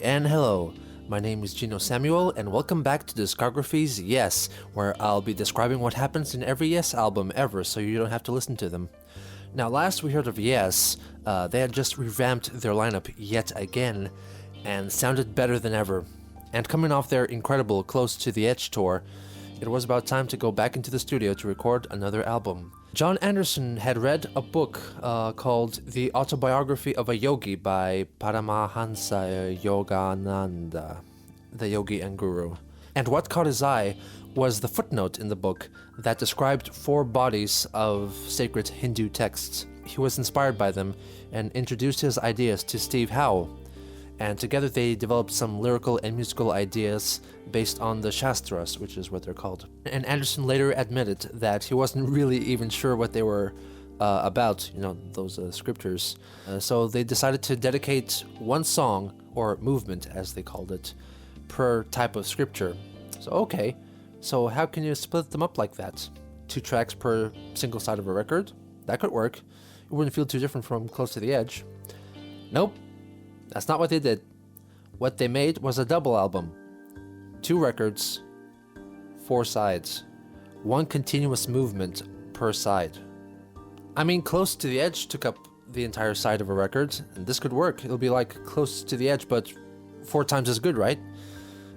and hello. My name is Geno Samuel, and welcome back to Discographies, Yes, where I'll be describing what happens in every Yes album ever, so you don't have to listen to them. Now, last we heard of Yes, they had just revamped their lineup yet again, and sounded better than ever. And coming off their incredible Close to the Edge tour, it was about time to go back into the studio to record another album. John Anderson had read a book called The Autobiography of a Yogi by Paramahansa Yogananda, the yogi and guru. And what caught his eye was the footnote in the book that described 4 bodies of sacred Hindu texts. He was inspired by them and introduced his ideas to Steve Howe, and together they developed some lyrical and musical ideas based on the Shastras, which is what they're called. And Anderson later admitted that he wasn't really even sure what they were about, those scriptures. So they decided to dedicate one song, or movement as they called it, per type of scripture. So how can you split them up like that? 2 tracks per single side of a record? That could work. It wouldn't feel too different from Close to the Edge. Nope. That's not what they did. What they made was a double album. 2 records, 4 sides. 1 continuous movement per side. I mean, Close to the Edge took up the entire side of a record, and this could work. It'll be like Close to the Edge, but 4 times as good, right?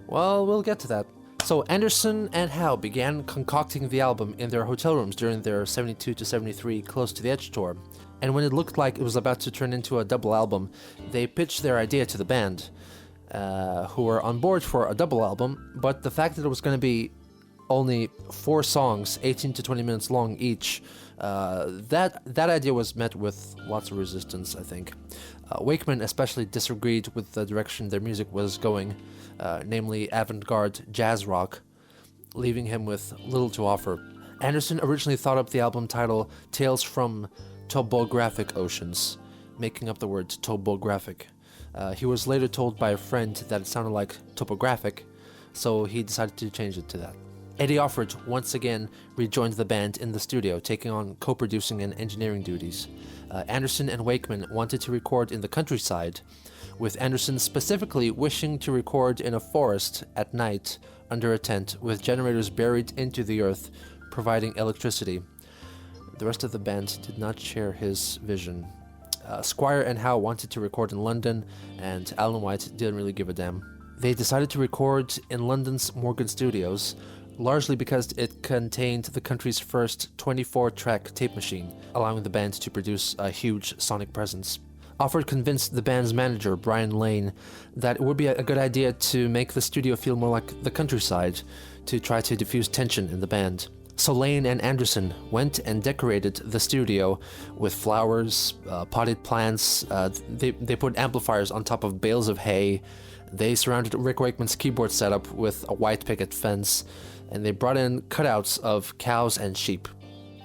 Well, we'll get to that. So Anderson and Howe began concocting the album in their hotel rooms during their 72 to 73 Close to the Edge tour. And when it looked like it was about to turn into a double album, they pitched their idea to the band, who were on board for a double album, but the fact that it was going to be only 4 songs, 18 to 20 minutes long each, that idea was met with lots of resistance, I think. Wakeman especially disagreed with the direction their music was going, namely avant-garde jazz rock, leaving him with little to offer. Anderson originally thought up the album title Tales from Topographic Oceans, making up the word topographic. He was later told by a friend that it sounded like topographic, so he decided to change it to that. Eddie Offord once again rejoined the band in the studio, taking on co-producing and engineering duties. Anderson and Wakeman wanted to record in the countryside, with Anderson specifically wishing to record in a forest at night under a tent with generators buried into the earth, providing electricity. The rest of the band did not share his vision. Squire and Howe wanted to record in London, and Alan White didn't really give a damn. They decided to record in London's Morgan Studios, largely because it contained the country's first 24-track tape machine, allowing the band to produce a huge sonic presence. Offord convinced the band's manager, Brian Lane, that it would be a good idea to make the studio feel more like the countryside, to try to diffuse tension in the band. So Lane and Anderson went and decorated the studio with flowers, potted plants. They put amplifiers on top of bales of hay. They surrounded Rick Wakeman's keyboard setup with a white picket fence, and they brought in cutouts of cows and sheep.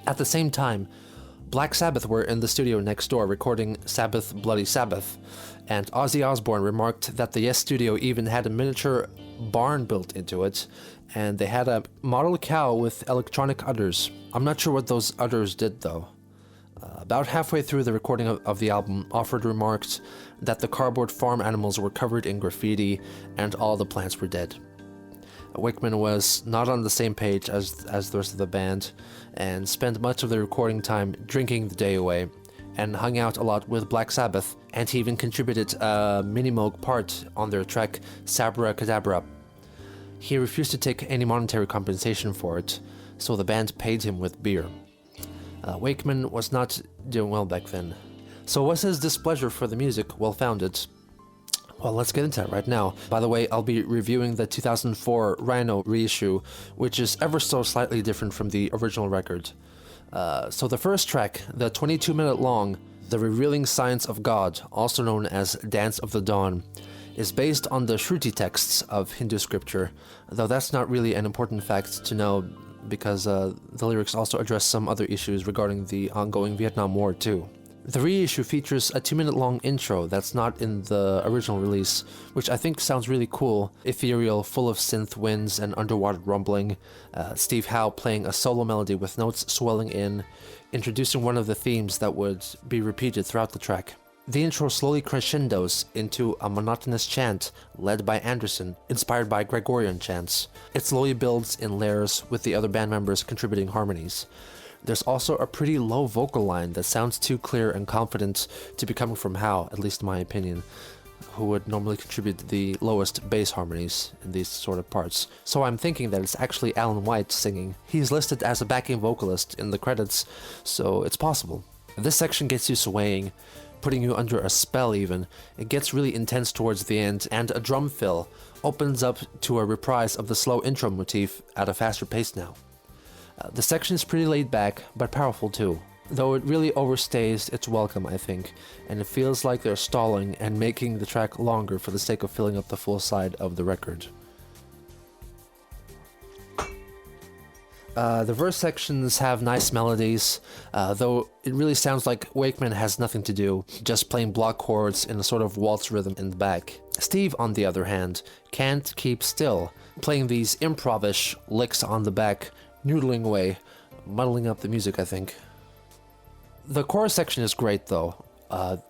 At the same time, Black Sabbath were in the studio next door recording Sabbath Bloody Sabbath, and Ozzy Osbourne remarked that the Yes studio even had a miniature barn built into it, and they had a model cow with electronic udders. I'm not sure what those udders did though. About halfway through the recording of the album, Offord remarked that the cardboard farm animals were covered in graffiti and all the plants were dead. Wakeman was not on the same page as the rest of the band, and spent much of the recording time drinking the day away, and hung out a lot with Black Sabbath, and he even contributed a Minimoog part on their track Sabra Kadabra. He refused to take any monetary compensation for it, so the band paid him with beer. Wakeman was not doing well back then. So was his displeasure for the music well-founded? Well, let's get into it right now. By the way, I'll be reviewing the 2004 Rhino reissue, which is ever so slightly different from the original record. So the first track, the 22-minute long The Revealing Science of God, also known as Dance of the Dawn, is based on the Shruti texts of Hindu scripture, though that's not really an important fact to know because the lyrics also address some other issues regarding the ongoing Vietnam War too. The reissue features a 2-minute long intro that's not in the original release, which I think sounds really cool, ethereal, full of synth winds and underwater rumbling, Steve Howe playing a solo melody with notes swelling in, introducing one of the themes that would be repeated throughout the track. The intro slowly crescendos into a monotonous chant led by Anderson, inspired by Gregorian chants. It slowly builds in layers with the other band members contributing harmonies. There's also a pretty low vocal line that sounds too clear and confident to be coming from Howe, at least in my opinion, who would normally contribute the lowest bass harmonies in these sort of parts. So I'm thinking that it's actually Alan White singing. He's listed as a backing vocalist in the credits, so it's possible. This section gets you swaying, putting you under a spell even. It gets really intense towards the end, and a drum fill opens up to a reprise of the slow intro motif at a faster pace now. The section is pretty laid back, but powerful too, though it really overstays its welcome, I think, and it feels like they're stalling and making the track longer for the sake of filling up the full side of the record. The verse sections have nice melodies, though it really sounds like Wakeman has nothing to do, just playing block chords in a sort of waltz rhythm in the back. Steve, on the other hand, can't keep still, playing these improvish licks on the back, noodling away, muddling up the music, I think. The chorus section is great though,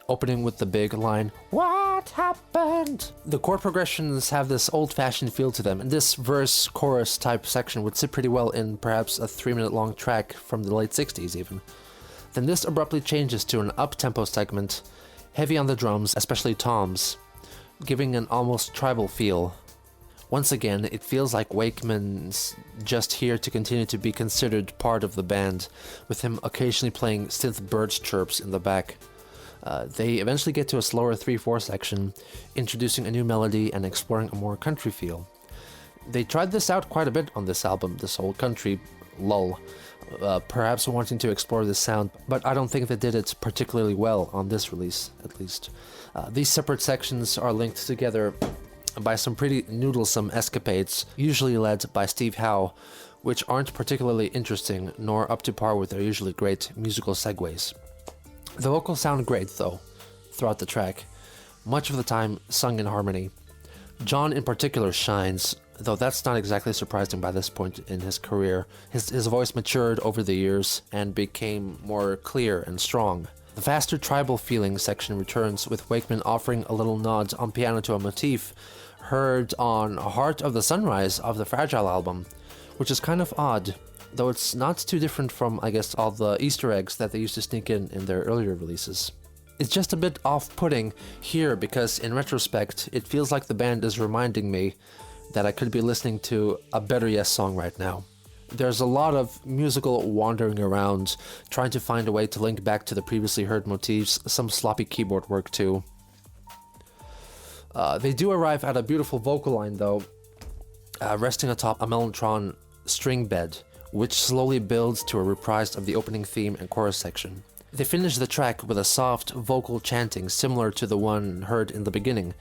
opening with the big line, "What happened?" The chord progressions have this old-fashioned feel to them, and this verse-chorus type section would sit pretty well in perhaps a 3-minute long track from the late 60s even. Then this abruptly changes to an up-tempo segment, heavy on the drums, especially toms, giving an almost tribal feel. Once again, it feels like Wakeman's just here to continue to be considered part of the band, with him occasionally playing synth bird chirps in the back. They eventually get to a slower 3/4 section, introducing a new melody and exploring a more country feel. They tried this out quite a bit on this album, this whole country lull, perhaps wanting to explore this sound, but I don't think they did it particularly well on this release, at least. These separate sections are linked together by some pretty noodlesome escapades, usually led by Steve Howe, which aren't particularly interesting nor up to par with their usually great musical segues. The vocals sound great, though, throughout the track, much of the time sung in harmony. John in particular shines, though that's not exactly surprising by this point in his career. His voice matured over the years and became more clear and strong. The faster tribal feeling section returns, with Wakeman offering a little nod on piano to a motif heard on Heart of the Sunrise of the Fragile album, which is kind of odd, though it's not too different from, I guess, all the Easter eggs that they used to sneak in their earlier releases. It's just a bit off-putting here because, in retrospect, it feels like the band is reminding me that I could be listening to a Better Yes song right now. There's a lot of musical wandering around, trying to find a way to link back to the previously heard motifs, some sloppy keyboard work too. They do arrive at a beautiful vocal line though, resting atop a mellotron string bed, which slowly builds to a reprise of the opening theme and chorus section. They finish the track with a soft vocal chanting similar to the one heard in the beginning,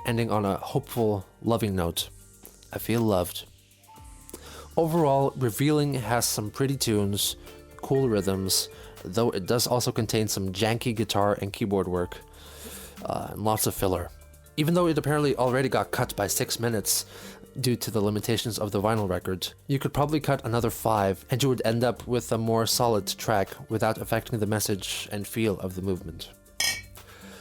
ending on a hopeful, loving note. I feel loved. Overall, Revealing has some pretty tunes, cool rhythms, though it does also contain some janky guitar and keyboard work, and lots of filler. Even though it apparently already got cut by 6 minutes due to the limitations of the vinyl record, you could probably cut another 5 and you would end up with a more solid track without affecting the message and feel of the movement.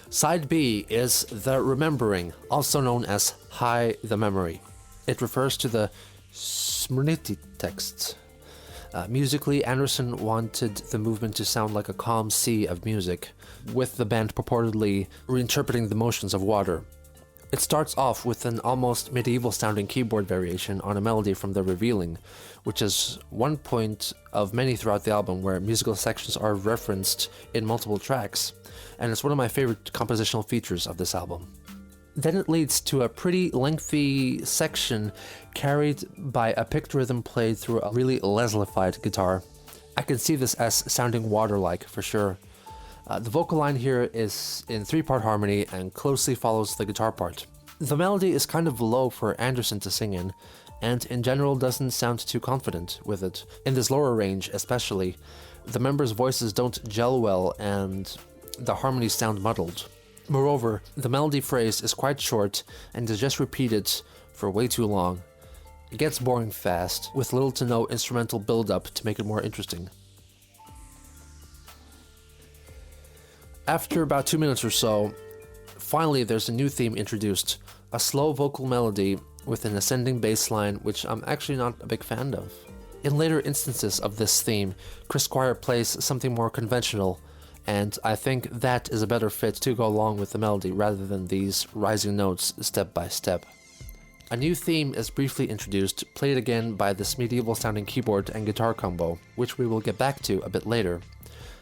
Side B is The Remembering, also known as High the Memory. It refers to the Smriti texts. Musically, Anderson wanted the movement to sound like a calm sea of music, with the band purportedly reinterpreting the motions of water. It starts off with an almost medieval-sounding keyboard variation on a melody from The Revealing, which is one point of many throughout the album where musical sections are referenced in multiple tracks, and it's one of my favorite compositional features of this album. Then it leads to a pretty lengthy section carried by a picked rhythm played through a really Leslie-fied guitar. I can see this as sounding water-like for sure. The vocal line here is in 3-part harmony and closely follows the guitar part. The melody is kind of low for Anderson to sing in general doesn't sound too confident with it. In this lower range especially, the members' voices don't gel well and the harmonies sound muddled. Moreover, the melody phrase is quite short and is just repeated for way too long. It gets boring fast, with little to no instrumental build-up to make it more interesting. After about 2 minutes or so, finally there's a new theme introduced, a slow vocal melody with an ascending bass line, which I'm actually not a big fan of. In later instances of this theme, Chris Squire plays something more conventional, and I think that is a better fit to go along with the melody rather than these rising notes step by step. A new theme is briefly introduced, played again by this medieval sounding keyboard and guitar combo, which we will get back to a bit later.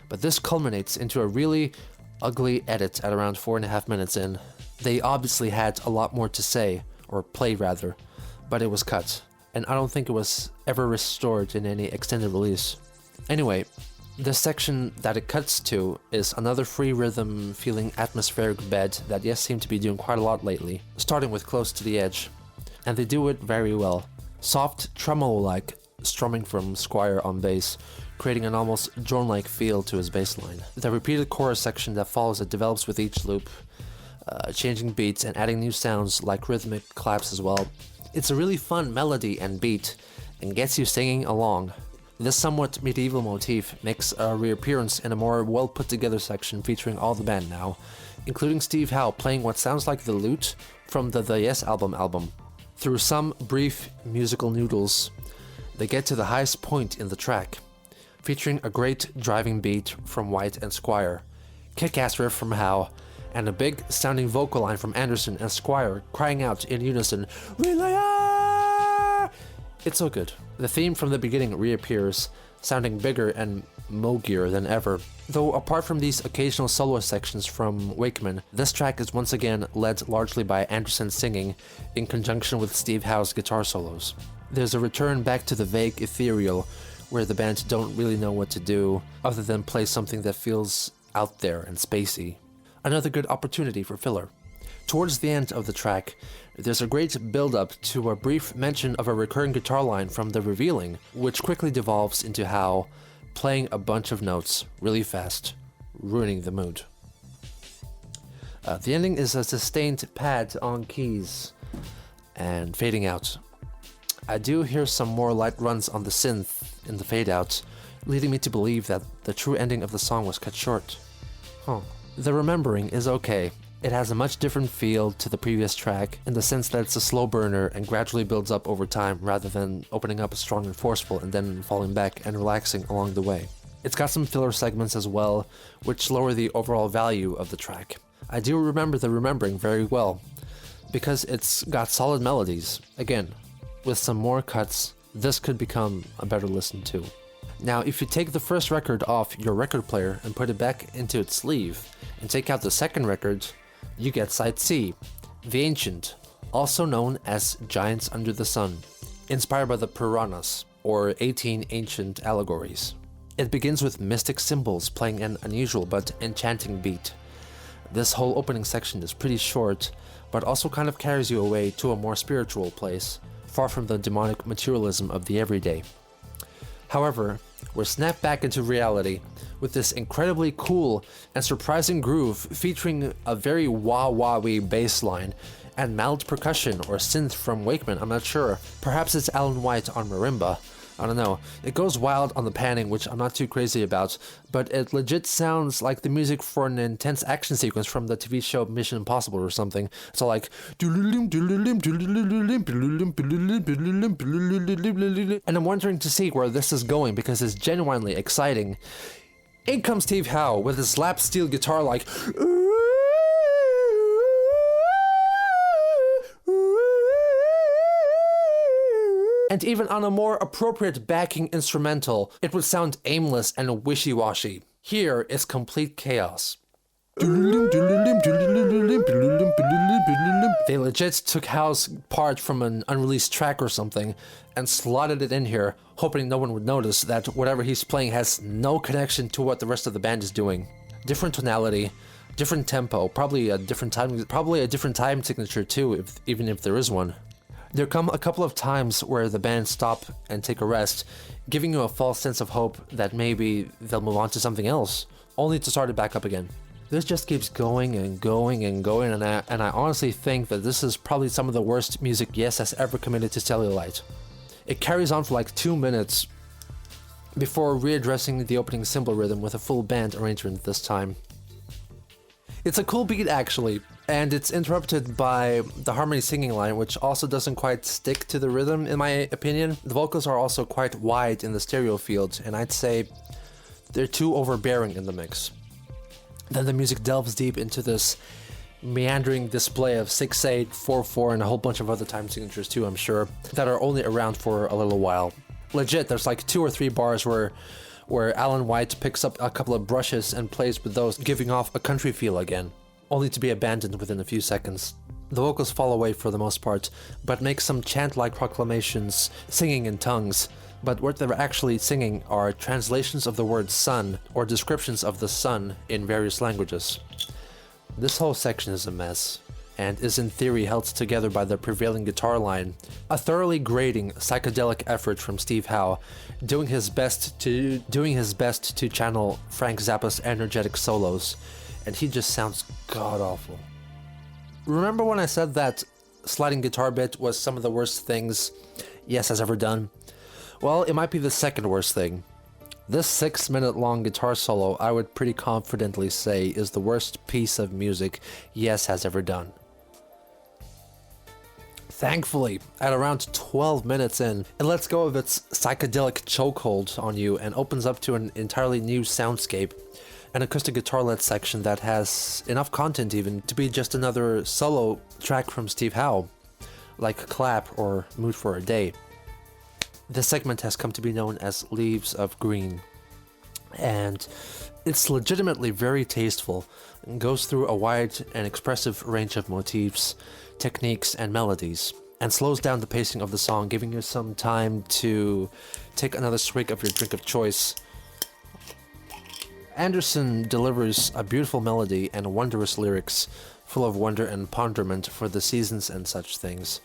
But this culminates into a really ugly edit at around 4.5 minutes in. They obviously had a lot more to say, or play rather, but it was cut, and I don't think it was ever restored in any extended release. Anyway, the section that it cuts to is another free rhythm feeling atmospheric bed that Yes seem to be doing quite a lot lately, starting with Close to the Edge. And they do it very well. Soft, tremolo-like strumming from Squire on bass, creating an almost drone-like feel to his bass line. The repeated chorus section that follows it develops with each loop, changing beats and adding new sounds like rhythmic claps as well. It's a really fun melody and beat, and gets you singing along. This somewhat medieval motif makes a reappearance in a more well put together section featuring all the band now, including Steve Howe playing what sounds like the lute from the Yes album. Through some brief musical noodles, they get to the highest point in the track, featuring a great driving beat from White and Squire, kick-ass riff from Howe, and a big sounding vocal line from Anderson and Squire crying out in unison, "Relayer!" It's so good. The theme from the beginning reappears, sounding bigger and mogier than ever. Though apart from these occasional solo sections from Wakeman, this track is once again led largely by Anderson singing, in conjunction with Steve Howe's guitar solos. There's a return back to the vague ethereal, where the band don't really know what to do, other than play something that feels out there and spacey. Another good opportunity for filler. Towards the end of the track, there's a great build-up to a brief mention of a recurring guitar line from The Revealing, which quickly devolves into Howe playing a bunch of notes really fast, ruining the mood. The ending is a sustained pad on keys and fading out. I do hear some more light runs on the synth in the fade out, leading me to believe that the true ending of the song was cut short. The Remembering is okay. It has a much different feel to the previous track, in the sense that it's a slow burner and gradually builds up over time rather than opening up strong and forceful and then falling back and relaxing along the way. It's got some filler segments as well, which lower the overall value of the track. I do remember The Remembering very well, because it's got solid melodies. Again, with some more cuts, this could become a better listen to. Now, if you take the first record off your record player and put it back into its sleeve, and take out the second record, you get side C, The Ancient, also known as Giants Under the Sun, inspired by the Puranas, or 18 ancient allegories. It begins with mystic symbols playing an unusual but enchanting beat. This whole opening section is pretty short, but also kind of carries you away to a more spiritual place, far from the demonic materialism of the everyday. However, we're snapped back into reality with this incredibly cool and surprising groove featuring a very wah-wah-wee bass line and mild percussion or synth from Wakeman, I'm not sure. Perhaps it's Alan White on marimba. I don't know. It goes wild on the panning, which I'm not too crazy about, but it legit sounds like the music for an intense action sequence from the TV show Mission Impossible or something. So like, and I'm wondering to see where this is going because it's genuinely exciting. In comes Steve Howe with his lap steel guitar like, and even on a more appropriate backing instrumental, it would sound aimless and wishy-washy. Here is complete chaos. They legit took Howe's part from an unreleased track or something and slotted it in here, hoping no one would notice that whatever he's playing has no connection to what the rest of the band is doing. Different tonality, different tempo, probably a different time signature too, even if there is one. There come a couple of times where the band stop and take a rest, giving you a false sense of hope that maybe they'll move on to something else, only to start it back up again. This just keeps going and going and going, and I honestly think that this is probably some of the worst music Yes has ever committed to Cellulite. It carries on for like 2 minutes before readdressing the opening cymbal rhythm with a full band arrangement this time. It's a cool beat actually, and it's interrupted by the harmony singing line, which also doesn't quite stick to the rhythm in my opinion. The vocals are also quite wide in the stereo field, and I'd say they're too overbearing in the mix. Then the music delves deep into this meandering display of 6/8, 4/4, and a whole bunch of other time signatures too, I'm sure, that are only around for a little while. Legit, there's like 2 or 3 bars where Alan White picks up a couple of brushes and plays with those, giving off a country feel again, only to be abandoned within a few seconds. The vocals fall away for the most part, but make some chant-like proclamations, singing in tongues, but what they're actually singing are translations of the word sun, or descriptions of the sun in various languages. This whole section is a mess, and is in theory held together by the prevailing guitar line, a thoroughly grating psychedelic effort from Steve Howe, doing his best to channel Frank Zappa's energetic solos, and he just sounds god-awful. Remember when I said that sliding guitar bit was some of the worst things Yes has ever done? Well, it might be the second worst thing. This 6-minute long guitar solo, I would pretty confidently say, is the worst piece of music Yes has ever done. Thankfully, at around 12 minutes in, it lets go of its psychedelic chokehold on you and opens up to an entirely new soundscape, an acoustic guitar-led section that has enough content even to be just another solo track from Steve Howe, like Clap or Mood for a Day. This segment has come to be known as Leaves of Green, and it's legitimately very tasteful and goes through a wide and expressive range of motifs, techniques, and melodies, and slows down the pacing of the song, giving you some time to take another swig of your drink of choice. Anderson delivers a beautiful melody and wondrous lyrics, full of wonder and ponderment for the seasons and such things,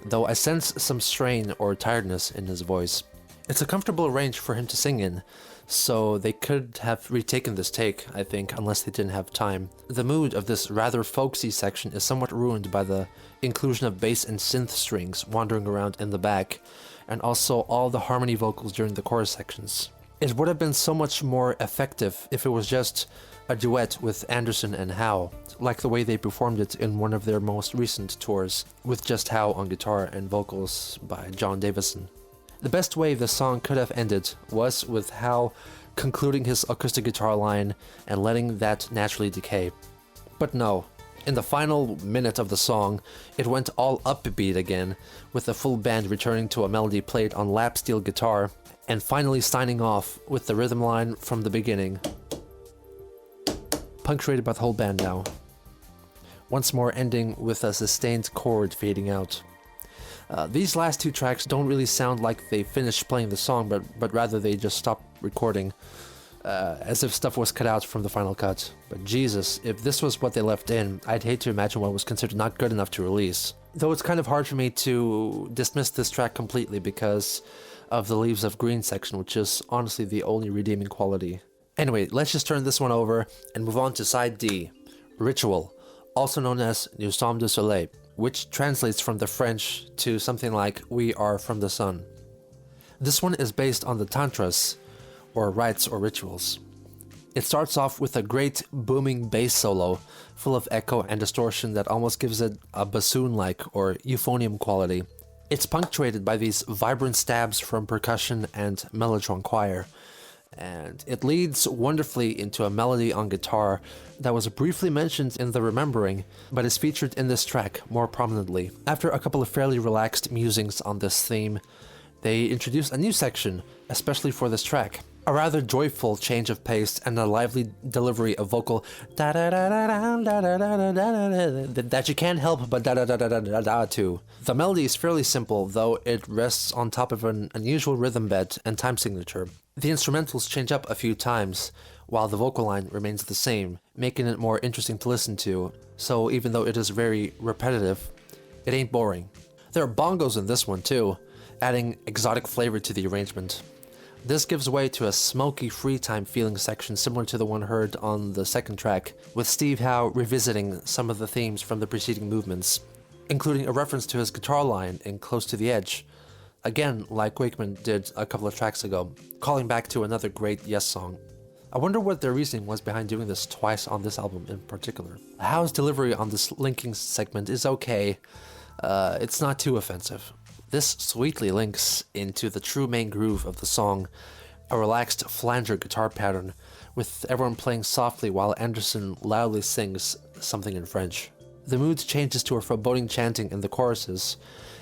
though I sense some strain or tiredness in his voice. It's a comfortable range for him to sing in, so they could have retaken this take, I think, unless they didn't have time. The mood of this rather folksy section is somewhat ruined by the inclusion of bass and synth strings wandering around in the back, and also all the harmony vocals during the chorus sections. It would have been so much more effective if it was just a duet with Anderson and Howe, like the way they performed it in one of their most recent tours, with just Howe on guitar and vocals by John Davison. The best way the song could have ended was with Howe concluding his acoustic guitar line and letting that naturally decay. But no, in the final minute of the song, it went all upbeat again, with the full band returning to a melody played on lap steel guitar, and finally signing off with the rhythm line from the beginning, punctuated by the whole band now. Once more ending with a sustained chord fading out. These last 2 tracks don't really sound like they finished playing the song, but rather they just stopped recording, as if stuff was cut out from the final cut. But Jesus, if this was what they left in, I'd hate to imagine what was considered not good enough to release. Though it's kind of hard for me to dismiss this track completely because of the Leaves of Green section, which is honestly the only redeeming quality. Anyway, let's just turn this one over and move on to side D, Ritual, also known as Nous sommes du soleil, which translates from the French to something like We are from the sun. This one is based on the tantras, or rites or rituals. It starts off with a great booming bass solo, full of echo and distortion that almost gives it a bassoon-like or euphonium quality. It's punctuated by these vibrant stabs from percussion and mellotron choir, and it leads wonderfully into a melody on guitar that was briefly mentioned in The Remembering, but is featured in this track more prominently. After a couple of fairly relaxed musings on this theme, they introduce a new section, especially for this track. A rather joyful change of pace and a lively delivery of vocal that you can't help but to. The melody is fairly simple, though it rests on top of an unusual rhythm bed and time signature. The instrumentals change up a few times, while the vocal line remains the same, making it more interesting to listen to, so even though it is very repetitive, it ain't boring. There are bongos in this one too, adding exotic flavor to the arrangement. This gives way to a smoky free time feeling section similar to the one heard on the second track, with Steve Howe revisiting some of the themes from the preceding movements, including a reference to his guitar line in Close to the Edge, again like Wakeman did a couple of tracks ago, calling back to another great Yes song. I wonder what their reasoning was behind doing this twice on this album in particular. Howe's delivery on this linking segment is okay. It's not too offensive. This sweetly links into the true main groove of the song, a relaxed flanger guitar pattern, with everyone playing softly while Anderson loudly sings something in French. The mood changes to a foreboding chanting in the choruses,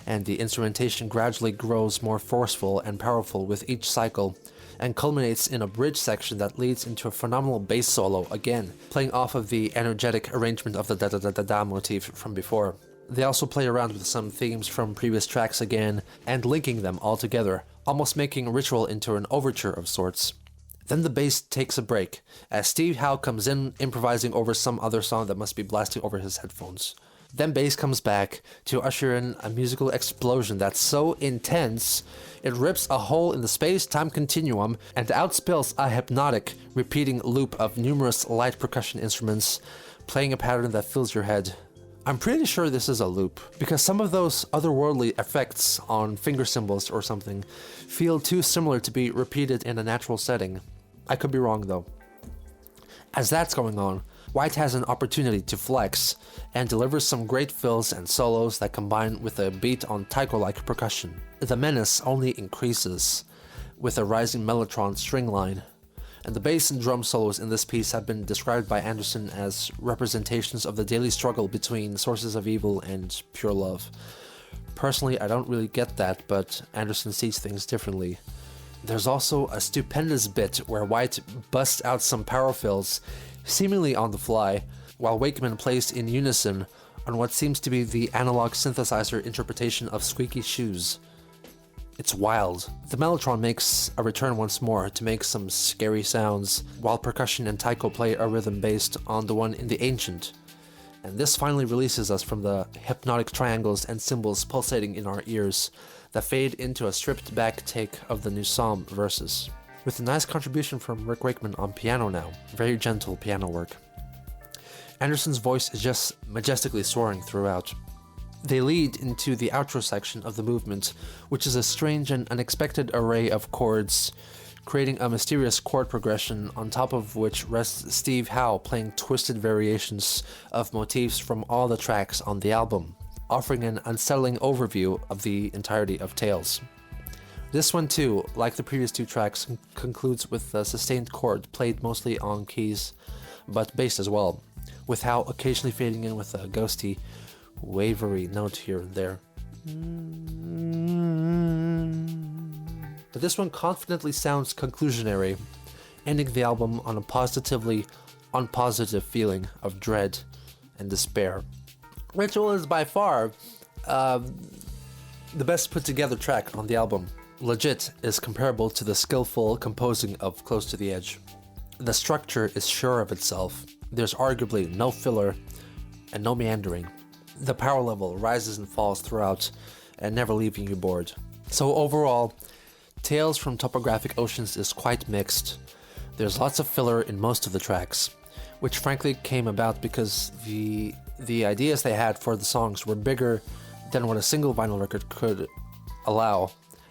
and the instrumentation gradually grows more forceful and powerful with each cycle, and culminates in a bridge section that leads into a phenomenal bass solo again, playing off of the energetic arrangement of the da-da-da-da-da motif from before. They also play around with some themes from previous tracks again, and linking them all together, almost making Ritual into an overture of sorts. Then the bass takes a break, as Steve Howe comes in improvising over some other song that must be blasting over his headphones. Then bass comes back to usher in a musical explosion that's so intense, it rips a hole in the space-time continuum and outspills a hypnotic, repeating loop of numerous light percussion instruments, playing a pattern that fills your head. I'm pretty sure this is a loop, because some of those otherworldly effects on finger cymbals or something feel too similar to be repeated in a natural setting. I could be wrong though. As that's going on, White has an opportunity to flex and delivers some great fills and solos that combine with a beat on taiko-like percussion. The menace only increases with a rising mellotron string line, and the bass and drum solos in this piece have been described by Anderson as representations of the daily struggle between sources of evil and pure love. Personally, I don't really get that, but Anderson sees things differently. There's also a stupendous bit where White busts out some power fills, seemingly on the fly, while Wakeman plays in unison on what seems to be the analog synthesizer interpretation of Squeaky Shoes. It's wild. The mellotron makes a return once more to make some scary sounds, while percussion and taiko play a rhythm based on the one in the Ancient. And this finally releases us from the hypnotic triangles and symbols pulsating in our ears that fade into a stripped back take of the new Psalm verses. With a nice contribution from Rick Wakeman on piano now, very gentle piano work. Anderson's voice is just majestically soaring throughout. They lead into the outro section of the movement, which is a strange and unexpected array of chords, creating a mysterious chord progression on top of which rests Steve Howe playing twisted variations of motifs from all the tracks on the album, offering an unsettling overview of the entirety of Tales. This one too, like the previous two tracks, concludes with a sustained chord played mostly on keys, but bass as well, with Howe occasionally fading in with a ghosty, wavery note here and there. But this one confidently sounds conclusionary, ending the album on a positively unpositive feeling of dread and despair. Ritual is by far the best put together track on the album. Legit is comparable to the skillful composing of Close to the Edge. The structure is sure of itself. There's arguably no filler and no meandering. The power level rises and falls throughout and never leaving you bored. So overall, Tales from Topographic Oceans is quite mixed. There's lots of filler in most of the tracks, which frankly came about because the ideas they had for the songs were bigger than what a single vinyl record could allow,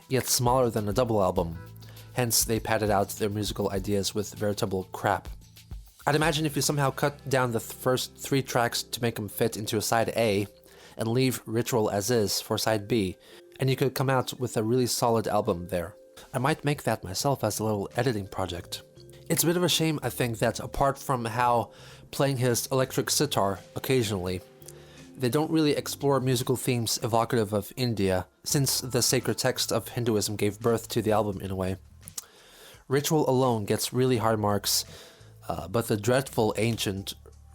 yet smaller than a double album. Hence, they padded out their musical ideas with veritable crap. I'd imagine if you somehow cut down the first 3 tracks to make them fit into a side A, and leave Ritual as is for side B, and you could come out with a really solid album there. I might make that myself as a little editing project. It's a bit of a shame, I think, that apart from Howe playing his electric sitar occasionally, they don't really explore musical themes evocative of India, since the sacred text of Hinduism gave birth to the album in a way. Ritual alone gets really high marks, but the dreadful Ancient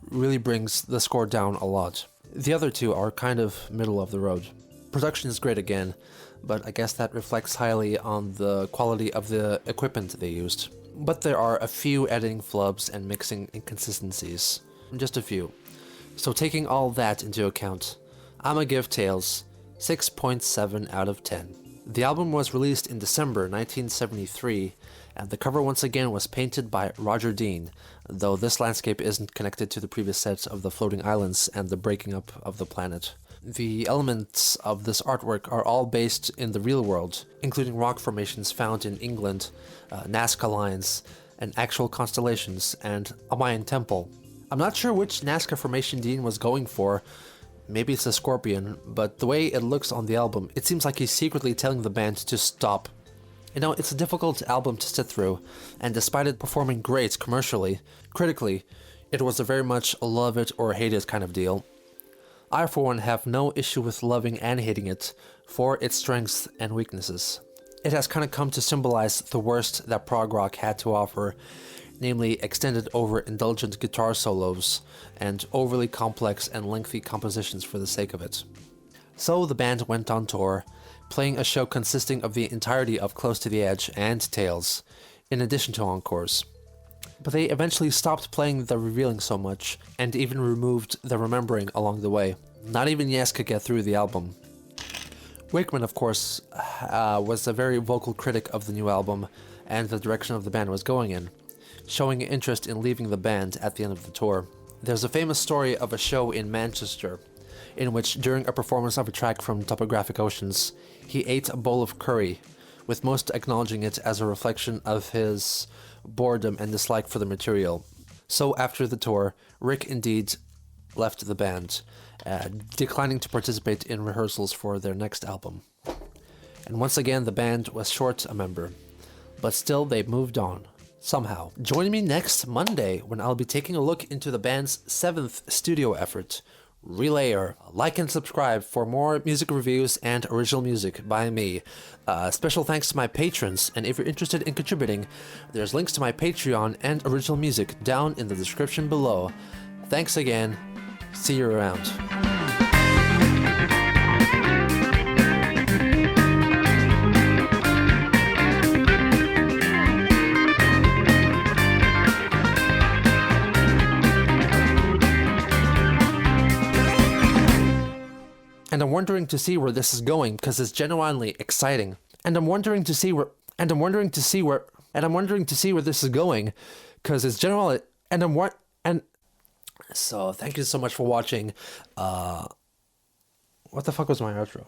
really brings the score down a lot. The other two are kind of middle of the road. Production is great again, but I guess that reflects highly on the quality of the equipment they used. But there are a few editing flubs and mixing inconsistencies. Just a few. So taking all that into account, I'ma give Tales 6.7 out of 10. The album was released in December 1973, and the cover once again was painted by Roger Dean, though this landscape isn't connected to the previous sets of the floating islands and the breaking up of the planet. The elements of this artwork are all based in the real world, including rock formations found in England, Nazca lines, and actual constellations, and a Mayan temple. I'm not sure which Nazca formation Dean was going for. Maybe it's a scorpion, but the way it looks on the album, it seems like he's secretly telling the band to stop. You know, it's a difficult album to sit through, and despite it performing great commercially, critically, it was a very much love it or hate it kind of deal. I, for one, have no issue with loving and hating it for its strengths and weaknesses. It has kind of come to symbolize the worst that prog rock had to offer, namely extended over indulgent guitar solos and overly complex and lengthy compositions for the sake of it. So the band went on tour, playing a show consisting of the entirety of Close to the Edge and Tales, in addition to encores. But they eventually stopped playing the Revealing so much, and even removed the Remembering along the way. Not even Yes could get through the album. Wakeman, of course, was a very vocal critic of the new album and the direction of the band was going in, showing interest in leaving the band at the end of the tour. There's a famous story of a show in Manchester, in which during a performance of a track from Topographic Oceans, he ate a bowl of curry, with most acknowledging it as a reflection of his boredom and dislike for the material. So after the tour, Rick indeed left the band, declining to participate in rehearsals for their next album. And once again, the band was short a member, but still they moved on, somehow. Join me next Monday when I'll be taking a look into the band's 7th studio effort, Relayer. Like and subscribe for more music reviews and original music by me. Special thanks to my patrons, and if you're interested in contributing, there's links to my Patreon and original music down in the description below. Thanks again. See you around. And I'm wondering to see where this is going because it's genuinely exciting. And I'm wondering to see where this is going because it's genuinely so thank you so much for watching. What the fuck was my outro?